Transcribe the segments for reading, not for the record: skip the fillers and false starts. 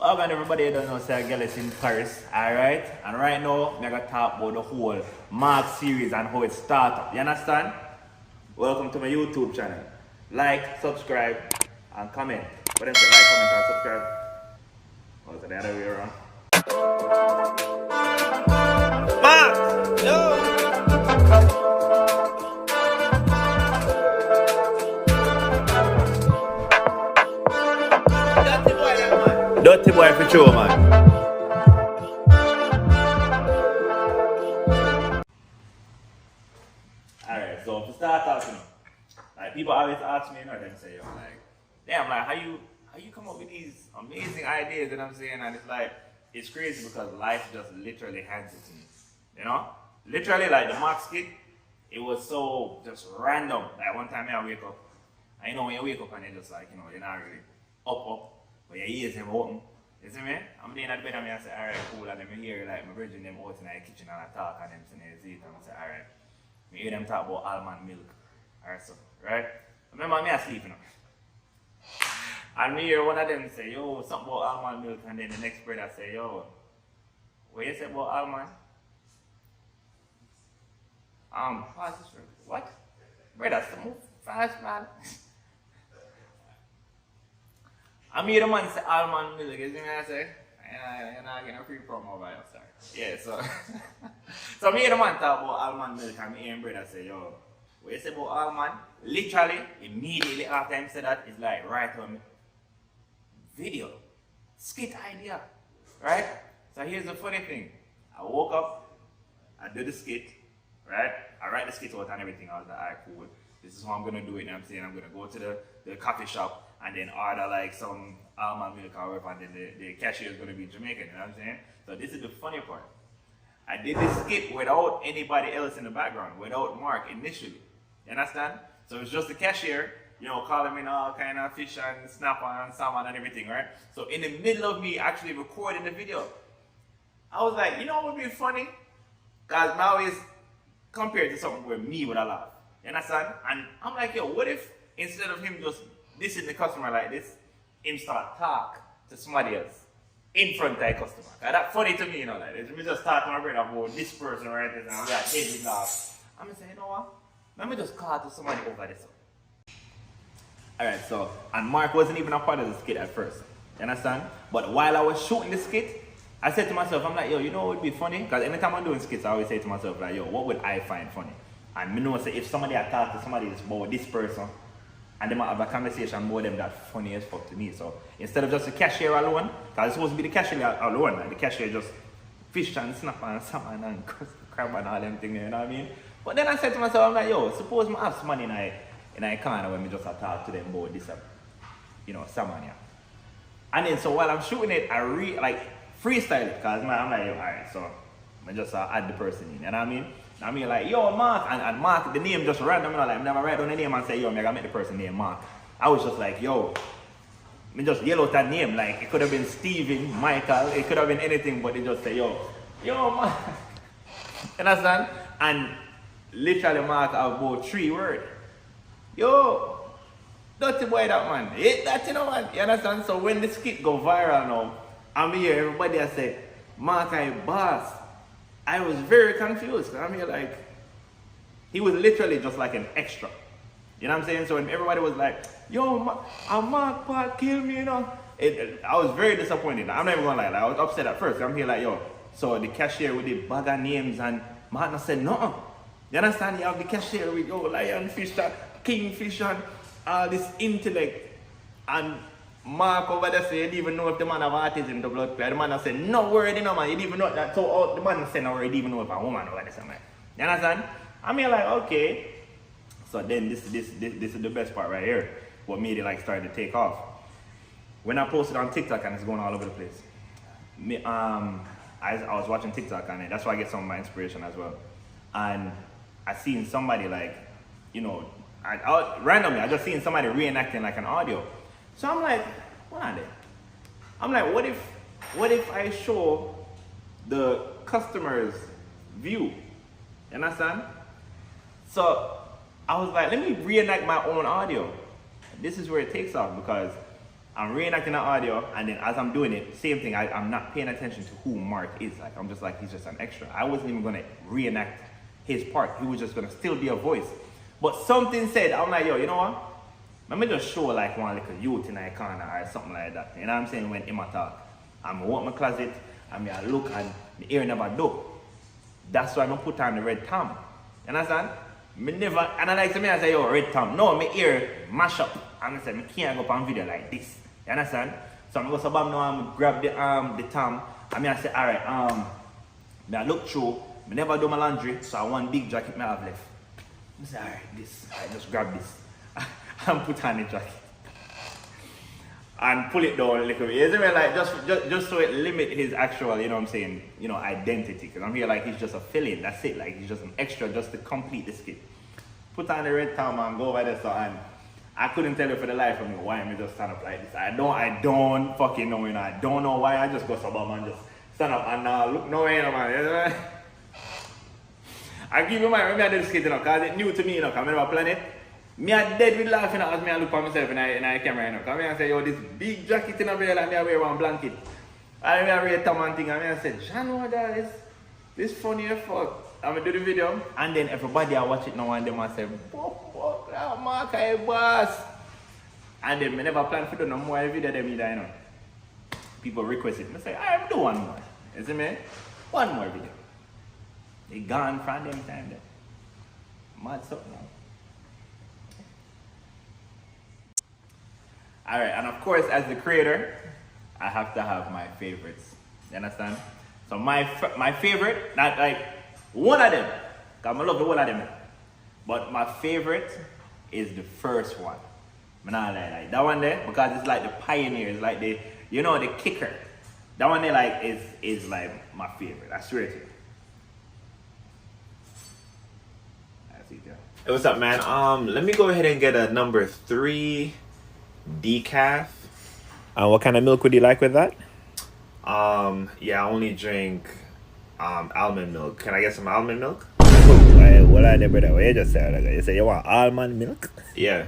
Welcome everybody, you don't know, say Gyalis in Paris, alright? And right now, I'm going to talk about the whole Mark series and how it started. You understand? Welcome to my YouTube channel. Like, subscribe, and comment. What them say? Like, comment, and subscribe. Oh, it's the other way around. Mark! Yo! Dirty boy for sure, man. Alright, so to start talking, like people always ask me, you know, them say, yo, like, damn, like how you come up with these amazing ideas, you know what I'm saying? And it's like, it's crazy because life just literally hands it to me. You know? Literally, like the Mark skit, it was so just random. Like one time I wake up, and you know when you wake up and you're just like, you know, you're not really up. But your ears them open. You see me? I'm laying at bed and I say, alright, cool. And then I hear like my virgin them out in the kitchen and I talk and them say, they eat. And I say, alright. I hear them talk about almond milk. Alright, so, right? Remember me asleep, you know? And me hear one of them say, yo, something about almond milk. And then the next brother say, yo, what you say about almond? What? Brother, move fast, man. I mean, the man say almond milk, you see what I say? You're not getting a free promo by your sorry. Yeah, so. So, me and the man talk about almond milk, and me and brother say, yo, what you say about almond? Literally, immediately after him say that, it's like right on video. Skit idea. Right? So, here's the funny thing. I woke up, I do the skit, right? I write the skit out and everything. I was like, alright, cool. This is how I'm gonna do it. You know what I'm saying? I'm gonna go to the coffee shop and then order like some almond milk or whatever, and then the cashier is gonna be Jamaican, you know what I'm saying? So this is the funny part. I did this skit without anybody else in the background, without Mark initially. You understand? So it's just the cashier, you know, calling me all kind of fish and snapper and salmon and everything, right? So in the middle of me actually recording the video, I was like, you know what would be funny? Cause now it's compared to something where me would laugh. You understand? And I'm like, yo, what if instead of him just dissing the customer like this, him start talk to somebody else in front of the customer? Cause that's funny to me, you know, like this. Me just talk to my brother about this person right there, and I'm like, deadly laugh. I'm gonna say, you know what? Let me just call to somebody over this. Alright, so, and Mark wasn't even a part of the skit at first. You understand? But while I was shooting the skit, I said to myself, I'm like, yo, you know what would be funny? Because anytime I'm doing skits, I always say to myself, like, yo, what would I find funny? And me know, say, if somebody had talked to somebody about this person, and they might have a conversation more them that funny as fuck to me. So instead of just the cashier alone, because it's supposed to be the cashier alone, like the cashier just fish and snap and salmon and crab and all them things, you know what I mean? But then I said to myself, I'm like, yo, suppose I have some money in a corner when we just talk to them about this, you know, salmon, yeah. And then so while I'm shooting it, I freestyle it, because I'm like, yo, alright, so I just add the person in, you know what I mean? I mean, like, yo, Mark, and Mark, the name just random, you know, like, I never write down the name and say, yo, I gotta make the person named Mark. I was just like, yo, me just yell out that name, like, it could have been Steven, Michael, it could have been anything, but they just say, yo, Mark. You understand? And literally, Mark, have about 3 words. Yo, dirty boy, that man, hit that, you know, man, you understand? So when the skit go viral now, I'm here, everybody I say, Mark, I boss. I was very confused. I mean, like, he was literally just like an extra. You know what I'm saying? So when everybody was like, yo, Mark Park killed me, you know, I was very disappointed. I'm not even gonna lie, like, I was upset at first. I'm here like, yo, so the cashier with the bag of names, and Mark said, no. You understand? You have the cashier with, yo, lionfish, kingfish, and all this intellect. And Mark over there say, you didn't even know if the man have autism, the blood player. The man said, no word, you know, man. You didn't even know that. So the man said, no word, you didn't even know if a woman over there. Man. You understand? I mean, like, okay. So then this is the best part right here. What made it like start to take off. When I posted on TikTok and it's going all over the place. I was watching TikTok and that's why I get some of my inspiration as well. And I seen somebody like, you know, randomly, I just seen somebody reenacting like an audio. So I'm like, what are they? I'm like, what if I show the customer's view? You understand? So I was like, let me reenact my own audio. This is where it takes off because I'm reenacting the audio, and then as I'm doing it, same thing. I'm not paying attention to who Mark is. Like I'm just like he's just an extra. I wasn't even gonna reenact his part. He was just gonna still be a voice. But something said, I'm like, yo, you know what? Let me just show like one little youth in a corner or something like that. You know what I'm saying? When Emma talk, I'm walk my closet, and I look and my ear never do. That's why I put on the red thumb. You understand? Me never, and I like to me, I say, yo, red thumb. No, my ear mash up. And I say, I can't go up on video like this. You understand? So I go so bam now, I grab the thumb, and I say, alright, I look through, I never do my laundry, so I want big jacket I have left. I say, alright, this, I just grab this. And put on the jacket. And pull it down a little bit. You see me? Like just so it limit his actual, you know what I'm saying, you know, identity. Because I'm here like he's just a fill-in, that's it. Like he's just an extra just to complete the skit. Put on the red thumb and go over there, so and I couldn't tell you for the life of me why I just stand up like this. I don't fucking know, you know. I don't know why. I just go so bam and just stand up and look no way, you know, man. You know? I give you mind, maybe I did skit, you know, because it's new to me, you know, because I never planned it. Me are dead with laughing as me I look at myself in the camera, you know. Because I say, yo, this big jacket in a way, like me I wear one blanket. And me I wear a thumb and thing, and I say, John, what that is? This funny as fuck. I'm going to do the video, and then everybody I watch it now and them I say, fuck, that Mark, I boss. And then I never plan to do no more video them either, you know. People request it. I say, I'm do one more. You see me? One more video. They gone from them time there. Mad stuff now. Alright, and of course, as the creator, I have to have my favorites. You understand? So my favorite, not like one of them, because I love the whole of them. But my favorite is the first one. I'm not like that one there, because it's like the pioneer, it's like the, you know, the kicker. That one there like is like my favorite. I swear to you. That's it, yeah. Hey, what's up, man? Let me go ahead and get a number 3 decaf. What kind of milk would you like with that? Yeah, I only drink almond milk. Can I get some almond milk? What I never know. What you just said? You say you want almond milk? Yeah.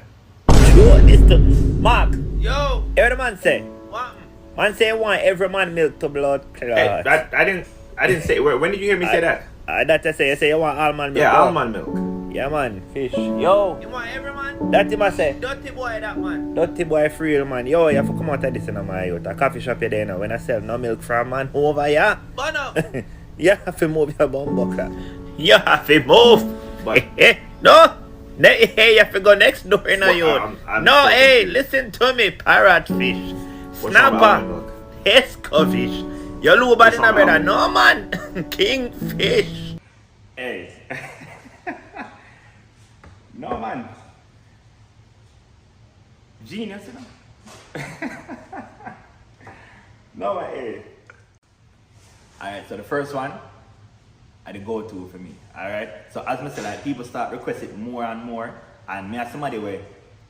Sure, this to Mark. Yo. Hear the man say? What? Man say you want every man milk to blood clot. Hey, I didn't say. When did you hear me say that? That you say you want almond milk. Yeah, bro. almond milk. Yeah, man. Fish. Yo. You want every man? That him I say. Dirty boy, that man. Dirty boy free man. Yo, you have to come out of this in my youth. A coffee shop you there now. When I sell no milk from man over here. Burn up. You have to move your bum buckler. You have to move. But No. Hey, you have to go next door in a What, youth. I'm No, so hey, confused. listen to me, parrotfish, What's wrong with snapper, almond milk? escofish. You low body What's na wrong with brother. almond No man, kingfish. Hey. No man. Genius, you know. No man, hey. Alright, so the first one are the go-to for me. Alright? So as I said, like people start requesting more and more, and me as somebody where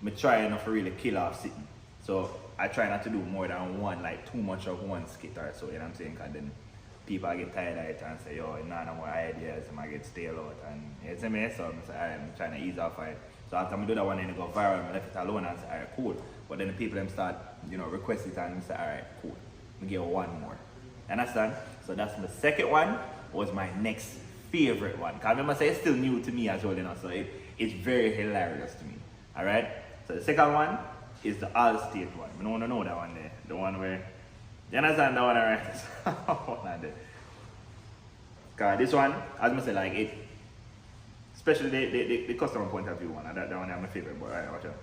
me try not to really kill off sitting. So I try not to do more than one, like too much of one skit or so, you know what I'm saying? Because then people get tired of it and say, yo, no more ideas, and I get stale out. And you see me? So I say, alright, I'm trying to ease off it. So after I do that one, then it go viral, I left it alone and say, alright, cool. But then the people them start, you know, request it and say, alright, cool. We get one more. Understand? So that's the second one, was my next favorite one. Because I remember say it's still new to me as well, you know, so it's very hilarious to me. Alright? So the second one is the all-state one. I don't want to know that one there. The one where, you understand that one, alright? Because this one, as I say, like it, especially the customer point of view one, that one is my favorite, but alright, watch out.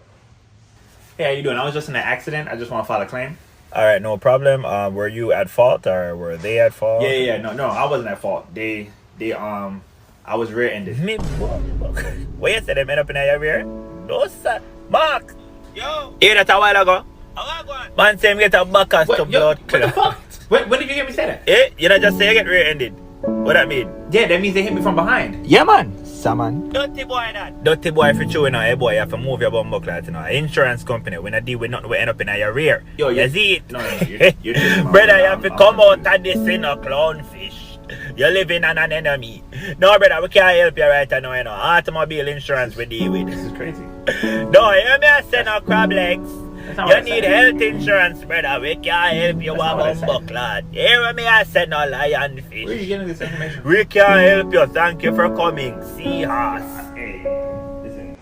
Hey, how you doing? I was just in an accident. I just want to file a claim. All right, no problem. Were you at fault or were they at fault? Yeah. No, I wasn't at fault. They I was rear-ended. Me, what you said? They made up in your rear? No, sir. Mark. Yo. Hear that a while ago? How going? Man say him get a backus to blood What the clot. fuck? When did you hear me say that? Eh? You know just say you get rear-ended. What that mean? Yeah, that means they hit me from behind. Yeah, man. Saman. Dirty boy that. Dirty boy for chewing out, hey boy, you have to move your bum buckler, you know. Insurance company, when I deal with nothing, we end up in your rear. Yo, you see it? No, you're brother, you have to come out of this in a clownfish. You're living on an enemy. No, brother, we can't help you right now, you know. Automobile insurance we deal with. This is crazy. No, you hear me? I say no crab legs. You need health insurance, brother. We can't help you, bumbleclad. Hear me, I said no lion fish. Where are you getting this information? We can't help you. Thank you for coming. Seahorse. Hey, listen.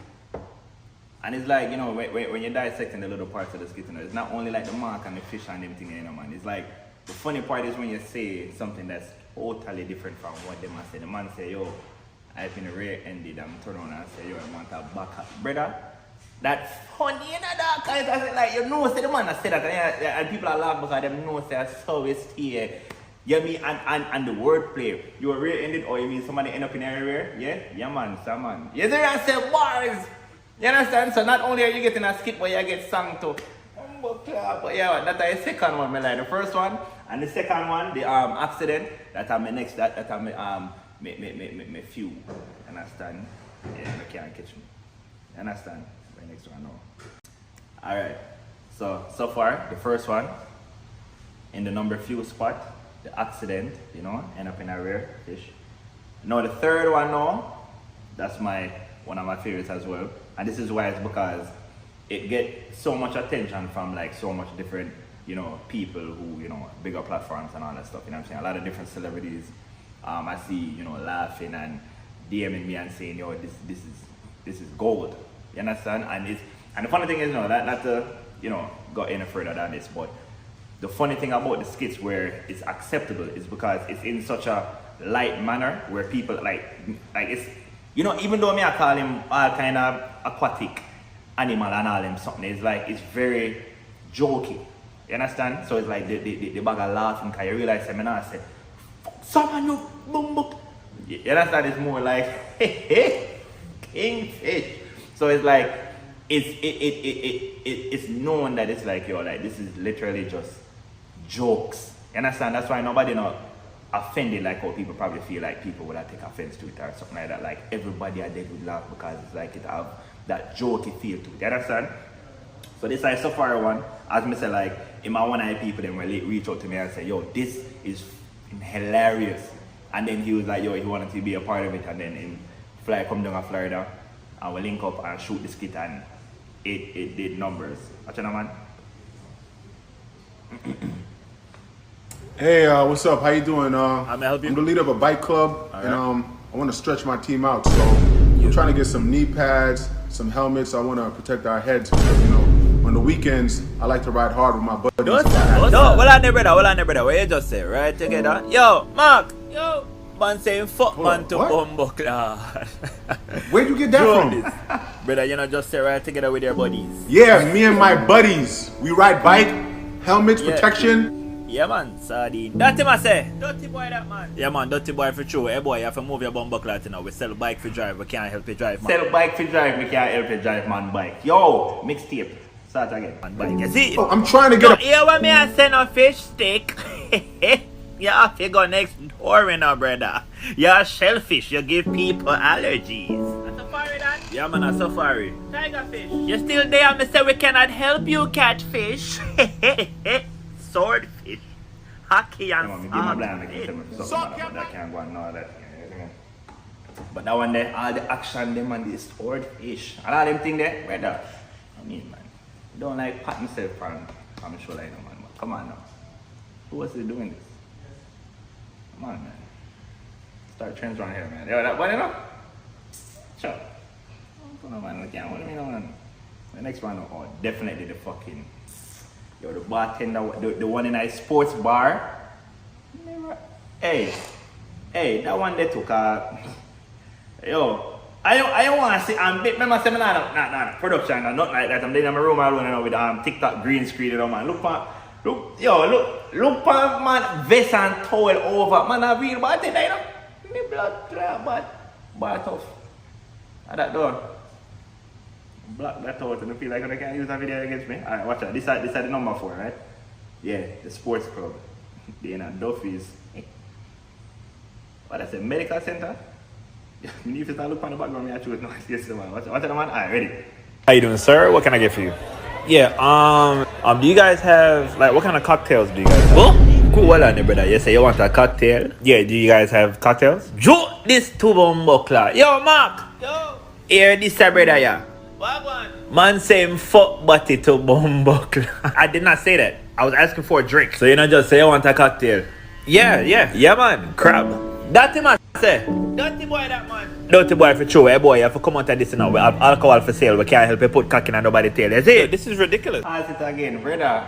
And it's like, you know, when you're dissecting the little parts of the skit, you know, it's not only like the mark and the fish and everything, you know, man. It's like, the funny part is when you say something that's totally different from what the man say. The man say, yo, I've been rear-ended. I'm turn around and say, yo, I want a back up. Brother, that's funny, you know, that kind of thing. Like, you know, say the man that say that, and people are laughing because they know say so it's here. You mean, and the wordplay, you were rear-ended or you mean somebody end up in everywhere? Yeah? Yeah, man, some man. You see what I say, bars? You understand? So not only are you getting a skit, but you get sung to. But yeah, that's the second one, me like. The first one, and the second one, the accident, that I'm next, that I'm me few. You understand? Yeah, you can't catch me. You understand? Right next one now. Alright. So far, the first one, in the number few spot, the accident, you know, end up in a rare fish. Now the third one now, that's one of my favorites as well. And this is why it's because it gets so much attention from like so much different, you know, people who, you know, bigger platforms and all that stuff, you know what I'm saying? A lot of different celebrities I see, you know, laughing and DMing me and saying, yo, this is gold. You understand? And the funny thing is, you know, not to, you know, go any further than this, but the funny thing about the skits where it's acceptable is because it's in such a light manner where people like it's, you know, even though I call him all kind of aquatic animal and all them something, it's like, it's very jokey. You understand? So it's like the bag of laughing because you realize I'm not say, someone you boom. You understand? It's more like, hey, kingfish. So it's like, it's known that it's like, yo, like this is literally just jokes. You understand? That's why nobody not offended like how people probably feel like people would take offense to it or something like that. Like everybody are dead would laugh because it's like it have that jokey feel to it. You understand? So this is so far one, as I said, like in my one eye people then will reach out to me and say, yo, this is hilarious. And then he was like, yo, he wanted to be a part of it, and then in fly come down to Florida and we link up and shoot the skit, and it did numbers. Watch out, man. Hey, what's up? How you doing? How may I help you? I'm the leader of a bike club, All and right. I want to stretch my team out. So I'm trying to get some knee pads, some helmets. I want to protect our heads because, you know, on the weekends I like to ride hard with my buddies. No, hold on there, brother. What you just say, right together? Yo, Mark. Yo. Man saying fuck Hold man on, to what? bumbleclad. Where'd you get that from? Brother, you know, just say right together with your buddies. Yeah, me and my buddies. We ride bike, helmets, Yeah. protection. Yeah, man, sardine. Dirty man say. Dirty boy that man. Yeah, man, dirty boy for true. Hey boy, you have to move your bumbleclad, you know. We sell bike for drive, we can't help you drive, man. Sell bike for drive, we can't help you drive, man, bike. Yo, mixtape. Start again. Man, bike. You see? Oh, I'm trying to You get hear what me I send a fish stick? You have to go next door, you know, brother. You're a shellfish, you give people allergies. A safari, that? Yeah, man, a safari. Tiger fish. You still there, me say we cannot help you, catfish. Swordfish. Hockey and Give my blind, I can tell me something about that can't go and all that. But that one there, all the action, them and the stored fish, and all them thing there, brother. I mean, man, I don't like pat myself from the shoulder, you know, man. But come on now. Who was doing this? Come on, man. Start trends around here, man. Yo, that one, you know? Sure. What do you mean, man? The next one, oh, definitely the fucking, yo, the bartender, the one in a sports bar. Hey, that one they took yo, I don't want to see, remember saying, nah, production, and not like that. I'm in my room alone, you know, with TikTok green screen, you know, man. Look for man, vest and towel over, man, a real bartender, you know. Me blood clear, but tough. At that door. Block that out and I feel like I can't use that video against me. Alright, watch out. This is the number 4, right? Yeah, the sports club. They in a Duffy's. What I say, medical center? You need to start looking on the background, I choose no. Yes, man. Watch out, man. Alright, ready. How you doing, sir? What can I get for you? Yeah, do you guys have, like, what kind of cocktails do you guys have? Oh, cool, well on there, brother. You say you want a cocktail? Yeah, do you guys have cocktails? Joe, this two bumbleclad. Yo, Mark! Yo! Here, this brother, yeah. What one? Man saying fuck butty to bumbuckle. I did not say that. I was asking for a drink. So you know just say you want a cocktail. Yeah man. Crab. Dirty man say. Dirty boy that man. Dirty boy for true, boy. You have to come out of this now. We have alcohol for sale. We can't help you put cock in nobody's tail. You see? This is ridiculous. Ask it again, brother.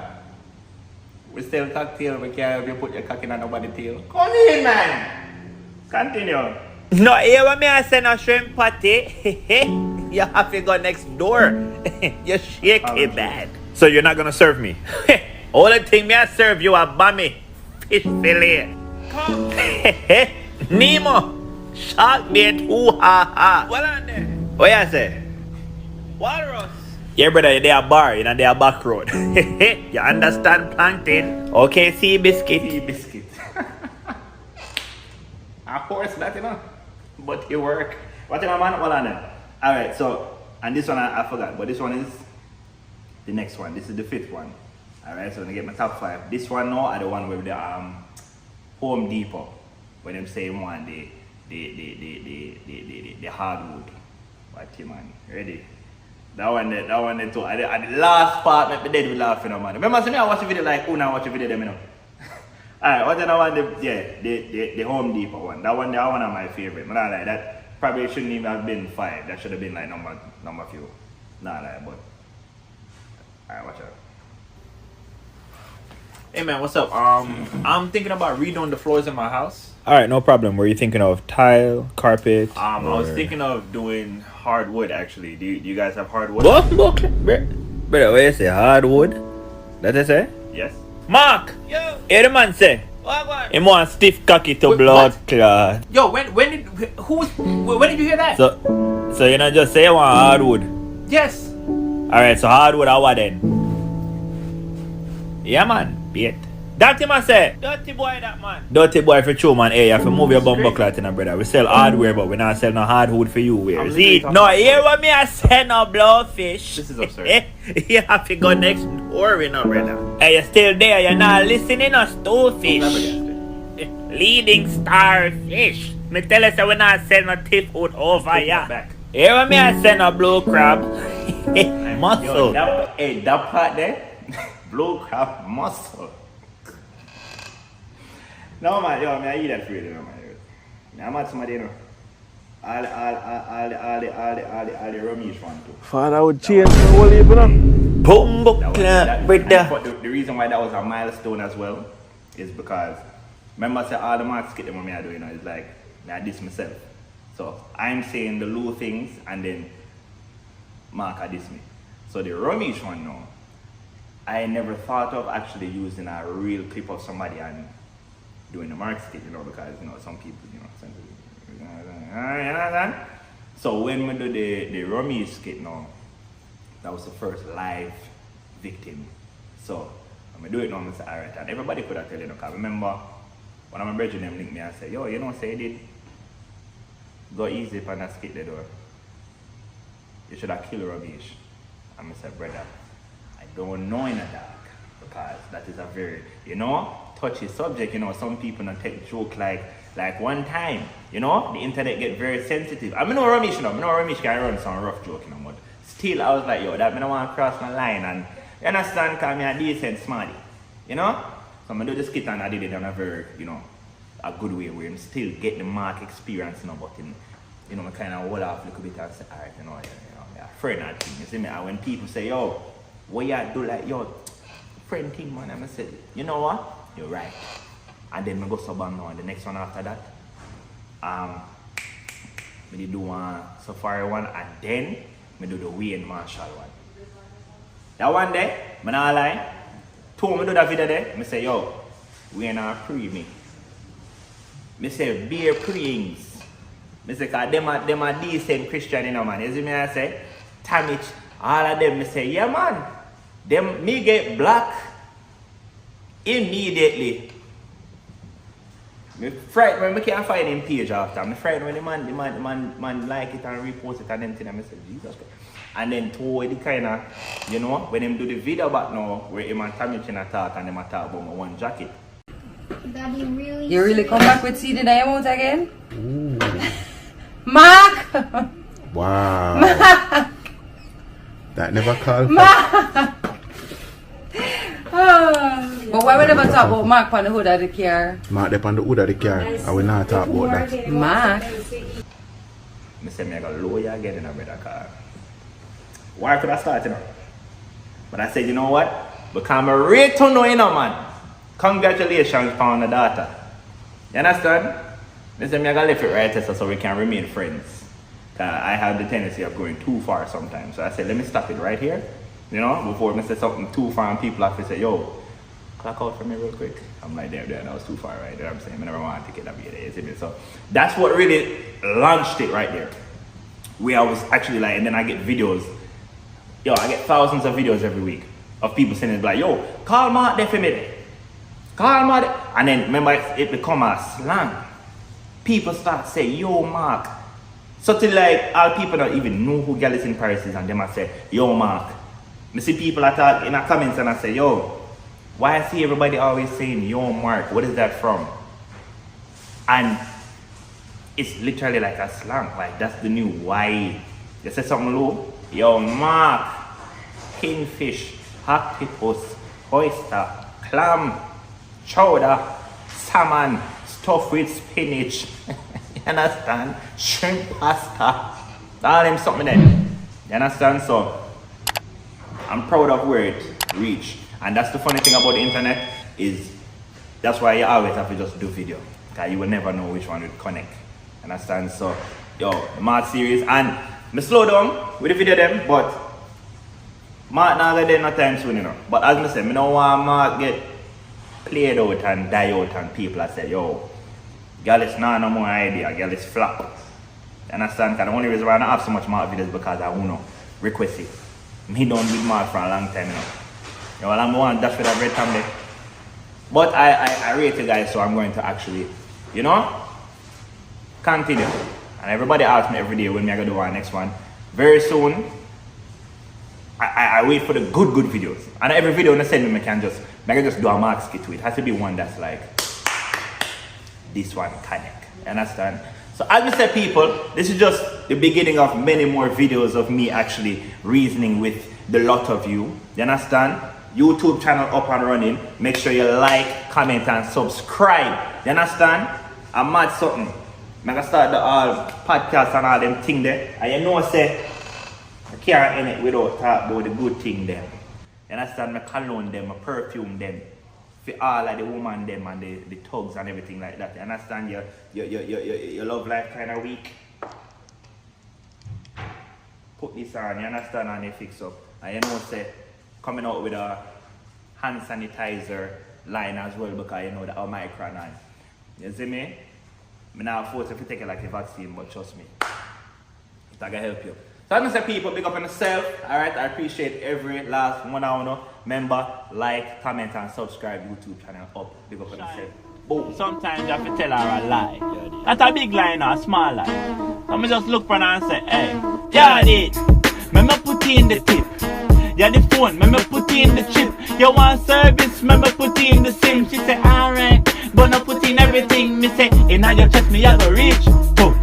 We sell cocktail, we can't help you put your cock in nobody's tail. Come in, man. Continue. No, here when me I say no shrimp patty. You have to go next door. You shake it bad. So you're not gonna serve me? Only thing me I serve you a bummy fish fillet. Come. Nemo. Shark bait. Ooh ha ha. What on there? What you say? Walrus. Yeah, brother, they are bar, you know, they are back road. You understand plankton? Okay, sea biscuit. Sea biscuit. Of course, that, you know. But it work. What you know, man? Hold on there. Alright, so, and this one I forgot, but this one is the next one. This is the fifth one. Alright, so I'm gonna get my top 5. This one now are the one with the Home Depot. When them say one, the hardwood. What you man? Ready? That one there too. At the last part, my dead will laughing, man. Remember, see me I watch a video like, oh, now watch a video them, you know. Alright, what I want the Home Depot one. That one of my favorite. But not like that. Probably shouldn't even have been 5. That should have been like number few. Not like, but alright, watch out. Hey man, what's up? I'm thinking about redoing the floors in my house. Alright, no problem. Were you thinking of tile, carpet? I was thinking of doing hardwood actually. Do you guys have hardwood? What? Brother, what you say? Hardwood? That I say? Yes. Mark! Yo! Hear the man say? What? He want stiff cocky to blood clot. Yo, when did you hear that? So you know just say you want hardwood? Yes. Alright, so hardwood or what then? Yeah man, bait. Dirty man say. Dirty boy that man. Dirty boy for true man. Hey, you have to move your bumper clot in a brother. We sell hardware but we not sell no hardwood for you wear. See? No, here what me I say no blowfish. This is absurd. You have to go next door you know brother. Hey, you still there, you're not listening us two fish. Leading star fish. Me tell us that we not sell no tip out over here. Here what me I say no blue crab. Muscle. Yo, that part there, blue crab muscle. No man, yo, I eat that for you, man. I'm at somebody, you know. All the Ramesh one too. Father, I would change the whole heap, you know. The reason why that was a milestone as well is because remember I said all the marks get them what I do, you know, it's like I diss myself. So I'm saying the low things and then Mark diss me. So the Ramesh one now, I never thought of actually using a real clip of somebody and doing the mark skit, you know, because you know some people, you know, sensitive. You know. So when we do the Rummy skit now, that was the first live victim. So when I do it now, I say, alright, and everybody could have tell you, know, because remember when my brethren them link me and say, yo, you know, say did go easy on that skit the door. You should have killed Ramesh. And I said, brother, I don't know in the dark because that is a very, you know, touchy subject. You know, some people don't take joke like one time, you know, the internet get very sensitive. I mean, no Ramesh, you know, Ramesh can run some rough joke, you know, but still I was like, yo, that I don't want to cross my line and you understand, because I'm a decent smarty, you know? So I'm going to do the skit and I did it in a very, you know, a good way where I'm still get the mark experience, you know, but in, you know, I kind of hold off a little bit and say, alright, you know, friend and thing, you see me? And when people say, yo, what you do like, yo, friend thing, man, I'm going to say, you know what? You're right. And then I go suburban now, and the next one after that, I do one Safari one, and then I do the Wayne Marshall one. That one there, I'm not lie, two I do that video there, I say, yo, Wayne are pre me. I say, beer pre-ings. I say, because them are decent Christian, you know, man. You see me, I say, Tamich, all of them, I say, yeah, man. Them, me get black immediately. Me frightened when I can't find him page after. I'm frightened when the man like it and repost it and then I say, Jesus Christ. And then toward the kind of, you know, when them do the video back now, where him and Tamich in a talk and them a talk about my one jacket. Daddy, really? You really come back with seed in your mouth again? Mark! Wow. Mark! That never called. But why we never talk about Mark on the hood of the car? Mark up on the hood of the car. I will not talk about that. Mark? I say I got lower again in a better car. Why could I start, you know? But I said, you know what? Because I'm ready to know, you know, man. Congratulations on the daughter. You understand? I said I got to leave it right there so we can remain friends. I have the tendency of going too far sometimes. So I said, let me stop it right here. You know, before I say something too far and people have to say, yo, clock out for me real quick. I'm like, damn, that was too far, right? You know what I'm saying? I never want to take it up here. You see me? So that's what really launched it right there. Where I was actually like, and then I get videos. Yo, I get thousands of videos every week of people sending like, yo, call Mark there for me. Call Mark there. And then remember, it become a slang. People start saying, yo, Mark. So till like, all people don't even know who Gyalis in Paris is, and them I say, yo, Mark. I see people that talk in the comments and I say, yo, why I see everybody always saying, yo, Mark, what is that from? And it's literally like a slang, like that's the new why. You say something low, yo, Mark, kingfish, octopus, oyster, clam, chowder, salmon, stuffed with spinach, you understand? Shrimp pasta, all them something there. You understand? So, I'm proud of where it reached. And that's the funny thing about the internet is that's why you always have to just do video. Because you will never know which one will connect. Understand? So, yo, the Mark series. And I slow down with the video them, but Mark not gonna get no time soon, you know. But as I said, I don't want Mark get played out and die out and people I say, yo, Gyalis nah no more idea, Gyalis flop. You understand? Because the only reason why I don't have so much Mark videos because I wanna request it. Me done with Mark for a long time, you know. You know, I'm one dash with a red time there. But I rate you guys, so I'm going to actually, you know, continue. And everybody asks me every day when I'm going to do our next one. Very soon, I wait for the good videos. And every video when I send me, I can just do a Mark skit to it. It has to be one that's like, this one connect. You understand? So as we said, people, this is just the beginning of many more videos of me actually reasoning with the lot of you. You understand? YouTube channel up and running. Make sure you like, comment, and subscribe. You understand? I'm mad something. I'm gonna start the podcast and all them thing there. And you know, say, I can't end it without talk about the good thing them. You understand? I cologne them, I perfume them. For all like the woman them and the thugs and everything like that. You understand? Your love life kind of weak. Put this on, you understand, and you fix up. And you know, say, coming out with a hand sanitizer line as well because you know the Omicron on. You see me? I'm not forced if you take it like a vaccine, but trust me, it's gonna help you. So I'm gonna say, people, big up on yourself. Alright, I appreciate every last one I wanna. Remember, like, comment, and subscribe YouTube channel up. Big up on yourself. Boom. Sometimes you have to tell her a lie. That's a big lie or a small lie. So I just look for her and say, hey, yeah, it. Let me put you in the tip. Yeah, the phone, let me put you in the chip. You want service, let me put you in the SIM. She say, alright, gonna put in everything. Me say, in your chest, me I go reach. Boom.